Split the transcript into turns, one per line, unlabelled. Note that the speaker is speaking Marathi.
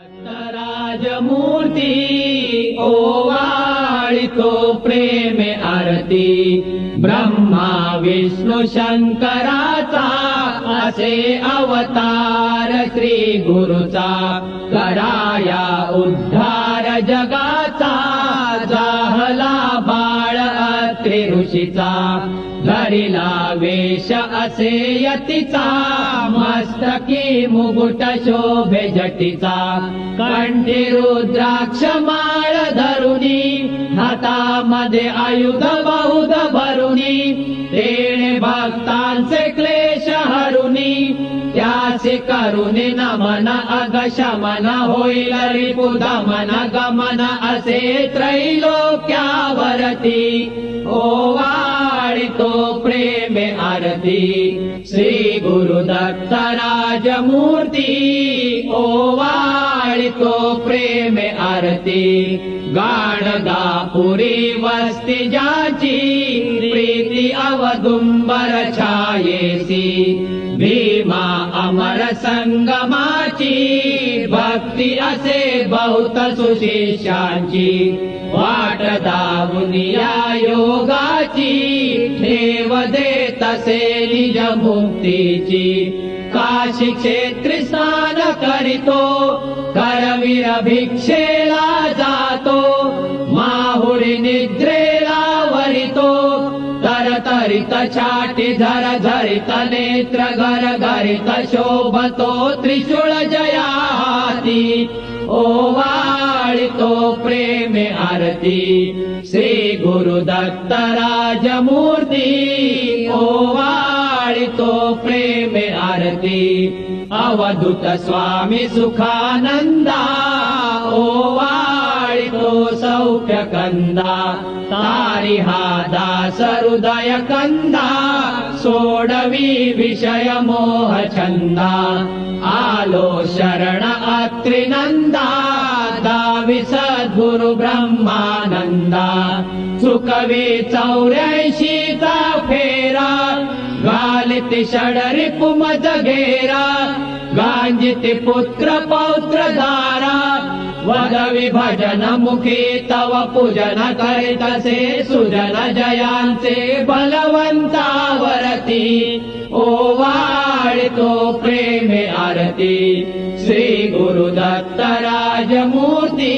राजमूर्ती ओवाळितो प्रेमे आरती ब्रह्मा विष्णू शंकराचा असे अवतार श्री गुरुचा कराया उद्धार जगाचा जाहला बाळ अत्रि ऋषीचा धरिला वेश असे यतीचा मस्तकी मुकुट शोभे जटीचा कंठी रुद्राक्ष माळ धरुनी हातामध्ये आयुध बहुध भरुनी तेणे भक्तांचे क्लेश हरुनी त्याचे करुणे नमन अगशमन होईल रिपुदमन गमन असे त्रैलोक्यावरती ओवाळितो प्रेमे आरती श्री गुरुदत्त राजमूर्ती ओवाळितो प्रेमे आरती गाणगापुरी वस्ती ज्याची प्रीती अवदुंबर छायेसी भीमा अमर संगमाची भक्ती असे बहुत सुशिष्यांची वाट दावुनिया योगाची ठेव देत असे निज मुक्तीची काशी क्षेत्री स्नान करीतो करवीर भिक्षेला जातो माहुरी निद्रेला वरितो तरतरित छाटी झरझरित नेत्र गरगरित शोभतो त्रिशूळ जया हाती ओवाळितो प्रेमे आरती श्री गुरुदत्त राजमूर्ती ओवाळितो प्रेमे आरती अवधूत स्वामी सुखानंदा ओवाळितो सौख्य कंदा तारी हा दास हृदय कंदा सोडवी विषय मोह छंदा आलो शरण अत्रिनंदा दावी सद्गुरु ब्रह्मानंदा चुकवी 84चा फेरा घालिती षडरी पुमज घेरा गांजिती पुत्र पौत्र धारा वदवी भजन मुखी तव पूजन करीतसे सुजन जयांचे बलवंतावरती ओवाळितो प्रेमे आरती श्री गुरुदत्त राजमूर्ती